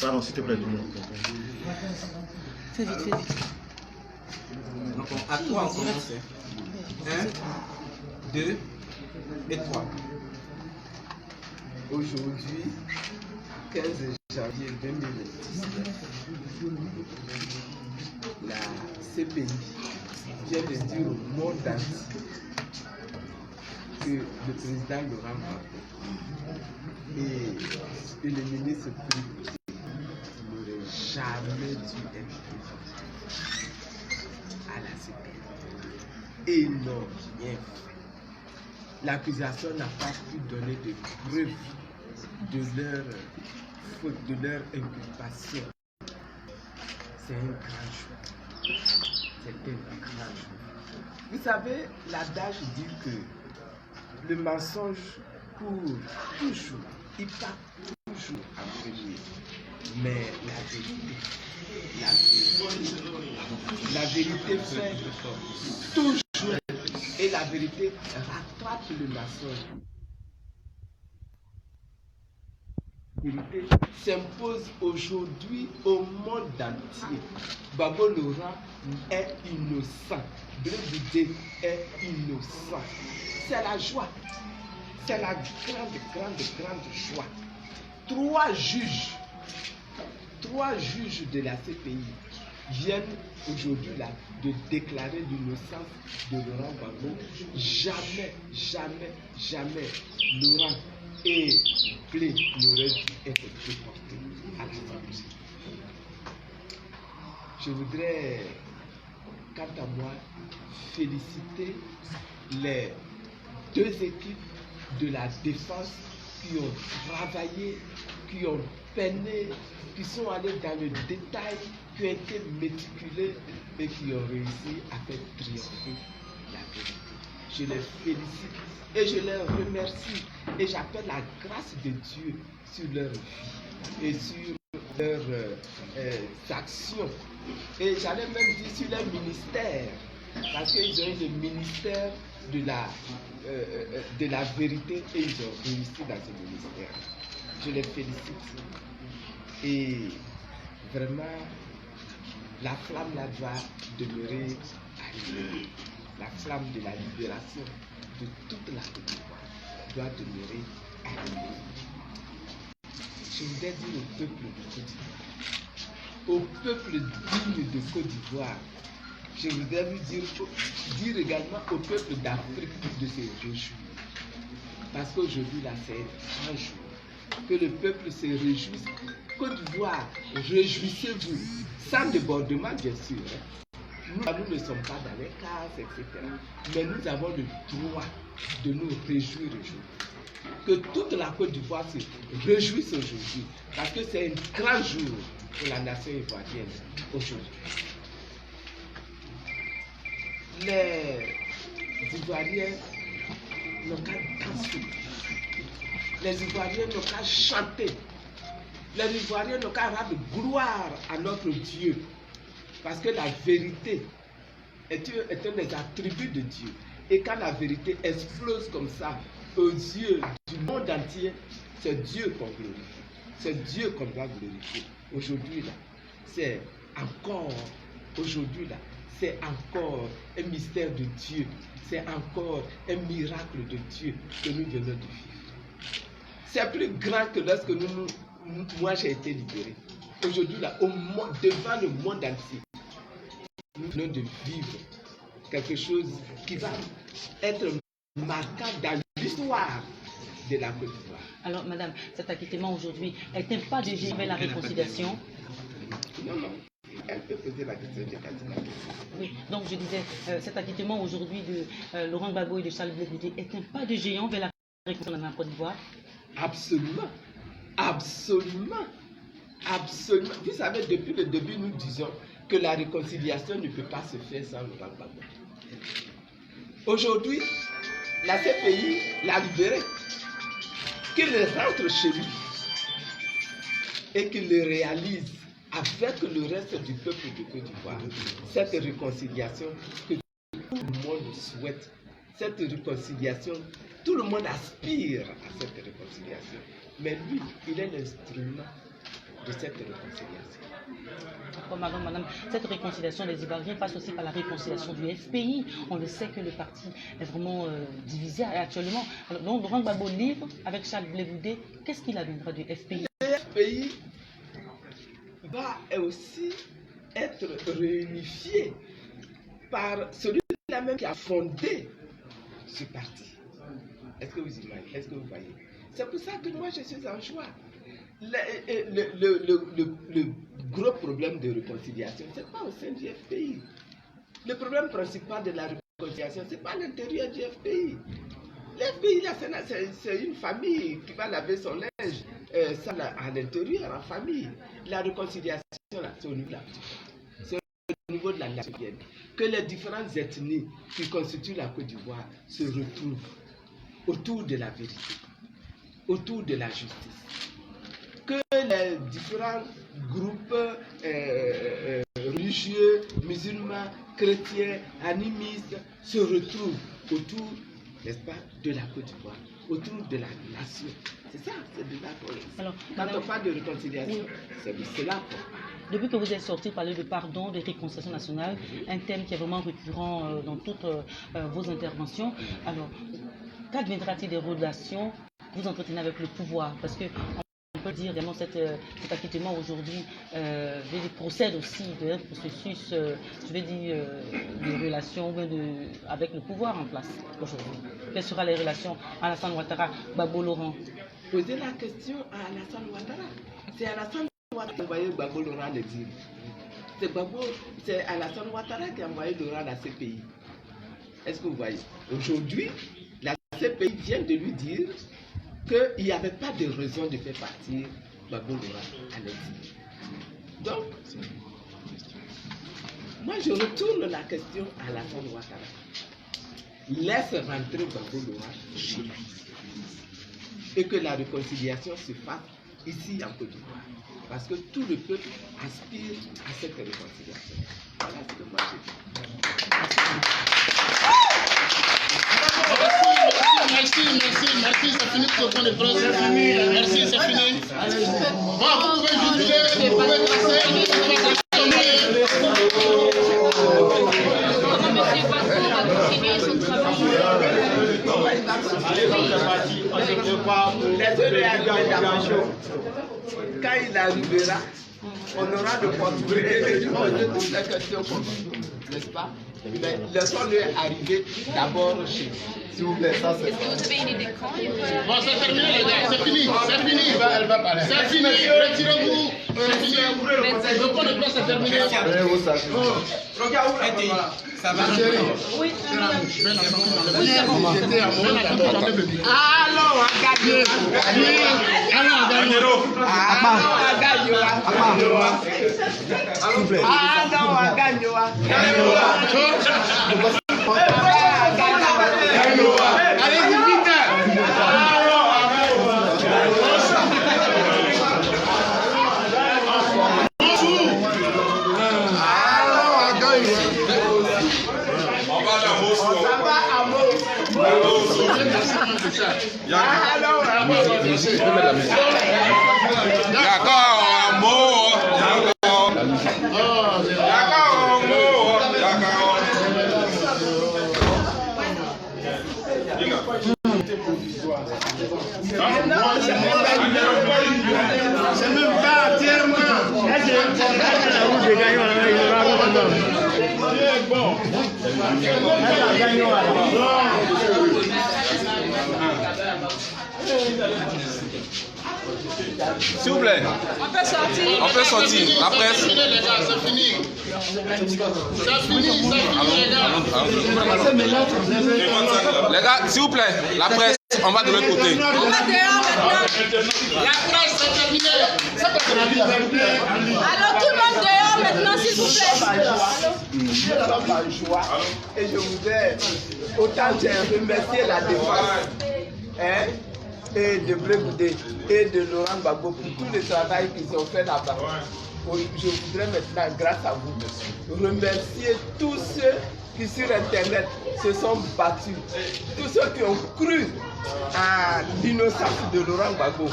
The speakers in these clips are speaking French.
Pardon, s'il te plaît, dis-moi. Fais vite, fais vite. Donc, à toi, on commence. 1, 2 et 3. Aujourd'hui, 15 janvier 2019, la CPI vient de dire au monde entier que le président Laurent Gbagbo et le ministre Prix n'auraient jamais dû être présents à la CPI. Et n'ont rien fait. L'accusation n'a pas pu donner de preuves de leur faute, de leur inculpation. C'est un grand jour. C'est un grand jour. Vous savez, l'adage dit que le mensonge court toujours, il part toujours en premier. Mais la vérité fait toujours, et la vérité rattrape le mensonge. La vérité s'impose aujourd'hui au monde entier. Gbagbo Laurent est innocent. Blé Bidé est innocent. C'est la joie. C'est la grande joie. Trois juges de la CPI viennent aujourd'hui là de déclarer l'innocence de Laurent Gbagbo. Jamais Laurent et Blé n'auraient dû être déportés à la famille. Je voudrais, quant à moi, féliciter les deux équipes de la défense qui ont travaillé, qui ont peiné, qui sont allés dans le détail, qui ont été méticuleux et qui ont réussi à faire triompher la vérité. Je les félicite et je les remercie et j'appelle la grâce de Dieu sur leur vie et sur leurs actions. Et j'allais même dire sur leur ministère, parce qu'ils ont eu le ministère de la vérité et ils ont réussi dans ce ministère. Je les félicite. Et vraiment, la flamme là doit demeurer allumée. La flamme de la libération de toute la Côte d'Ivoire doit demeurer allumée. Je voudrais dire au peuple de Côte d'Ivoire, au peuple digne de Côte d'Ivoire, je voudrais dire également au peuple d'Afrique de se réjouir. Parce qu'aujourd'hui, là, c'est un jour que le peuple se réjouisse. Côte d'Ivoire, réjouissez-vous, sans débordement, bien sûr. Nous ne sommes pas dans les cases, etc. Mais nous avons le droit de nous réjouir aujourd'hui. Que toute la Côte d'Ivoire se réjouisse aujourd'hui. Parce que c'est un grand jour pour la nation ivoirienne aujourd'hui. Les Ivoiriens n'ont qu'à danser. Les Ivoiriens n'ont qu'à chanter. Les Ivoiriens n'ont qu'à rendre gloire à notre Dieu. Parce que la vérité est un des attributs de Dieu. Et quand la vérité explose comme ça aux yeux du monde entier, c'est Dieu qu'on glorifie. C'est Dieu qu'on doit glorifier. Aujourd'hui, là, c'est encore un mystère de Dieu. C'est encore un miracle de Dieu que nous venons de vivre. C'est plus grand que lorsque moi j'ai été libéré. Aujourd'hui, là, devant le monde entier, nous venons de vivre quelque chose qui va être marquant dans l'histoire de la Côte d'Ivoire. Alors, madame, cet acquittement aujourd'hui est un pas de géant vers la réconciliation? Non. Elle peut poser la question de candidat. Oui, donc je disais, cet acquittement aujourd'hui de Laurent Gbagbo et de Charles Blé Bidé est un pas de géant vers la réconciliation en Côte d'Ivoire? Absolument. Vous savez, depuis le début, nous disons que la réconciliation ne peut pas se faire sans Laurent Gbagbo. Aujourd'hui, la CPI l'a libéré. Qu'il rentre chez lui et qu'il le réalise avec le reste du peuple de Côte d'Ivoire. Cette réconciliation que tout le monde souhaite, cette réconciliation, tout le monde aspire à cette réconciliation. Mais lui, il est l'instrument de cette réconciliation. Madame, cette réconciliation des Ivoiriens passe aussi par la réconciliation du FPI. On le sait que le parti est vraiment divisé actuellement. Alors, donc, Laurent Gbagbo livre avec Charles Blé Goudé. Qu'est-ce qu'il adviendra du FPI? Le FPI va aussi être réunifié par celui-là même qui a fondé ce parti. Est-ce que vous imaginez? Est-ce que vous voyez? C'est pour ça que moi je suis en joie. Le gros problème de réconciliation, ce n'est pas au sein du FPI. Le problème principal de la réconciliation, ce n'est pas à l'intérieur du FPI. Le FPI, là, c'est une famille qui va laver son linge à l'intérieur, en famille. La réconciliation, là, c'est au niveau de la c'est au niveau de la nation. Que les différentes ethnies qui constituent la Côte d'Ivoire se retrouvent autour de la vérité, autour de la justice. Que les différents groupes religieux, musulmans, chrétiens, animistes se retrouvent autour, n'est-ce pas, de la Côte d'Ivoire, autour de la nation. C'est ça, c'est de là qu'on est. Alors, quand on parle de réconciliation, oui, c'est de cela. Depuis que vous êtes sorti parler de pardon, de réconciliation nationale, un thème qui est vraiment récurrent dans toutes vos interventions, alors, qu'adviendra-t-il des relations que vous entretenez avec le pouvoir? Parce que on peut dire également cet acquittement aujourd'hui procède aussi d'un processus, je vais dire, de relations avec le pouvoir en place aujourd'hui. Quelles seront les relations Alassane Ouattara, Gbagbo Laurent? Posez la question à Alassane Ouattara. C'est Alassane Ouattara qui a envoyé Gbagbo Laurent le dire. C'est Alassane Ouattara qui a envoyé Laurent à la CPI. Est-ce que vous voyez? Aujourd'hui, la CPI vient de lui dire qu'il n'y avait pas de raison de faire partir Gbagbo Laurent à l'exil. Donc, moi je retourne la question à Alassane Ouattara. Laisse rentrer Gbagbo Laurent chez lui. Et que la réconciliation se fasse ici en Côte d'Ivoire. Parce que tout le peuple aspire à cette réconciliation. Voilà ce que moi je dis. Merci, c'est fini pour ce point de presse. Merci, c'est fini. Bon, vous pouvez juger, vous pouvez passer. Quand il arrivera, on aura le portrait et de toutes les questions qu'on veut, n'est-ce pas? Mais laissons-le arriver d'abord chez nous. S'il vous plaît, ça c'est. Bon, c'est terminé, les gars, c'est fini, c'est fini. C'est fini, retirez-vous. C'est fini. Le point de presse est terminé. Regarde où là, ça va. Oui, allons, on gagne. Allons, allez-y vite. C'est même pas tellement. S'il vous plaît. On peut sortir. On peut sortir. La presse. C'est fini, les gars, c'est fini. C'est fini, Les gars, s'il vous plaît, la presse, on va de l'autre côté. On va dehors maintenant. La presse, c'est terminé. Alors tout le monde dehors maintenant, s'il vous plaît. Nous sommes en joie et je voudrais autant remercier la défense et de Blé Goudé et de Laurent Gbagbo pour tout le travail qu'ils ont fait là-bas. Je voudrais maintenant, grâce à vous, remercier tous ceux qui sur Internet se sont battus, tous ceux qui ont cru à l'innocence de Laurent Gbagbo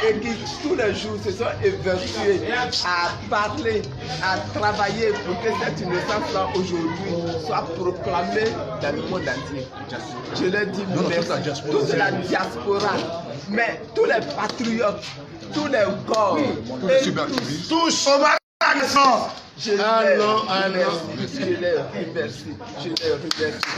et qui tous les jours se sont évertués à parler, à travailler pour que cette innocence-là aujourd'hui soit proclamée dans le monde entier. Je leur dis merci, toute la diaspora, mais tous les patriotes, tous les corps, et tous au magasin. Je les remercie, je les remercie, je les remercie.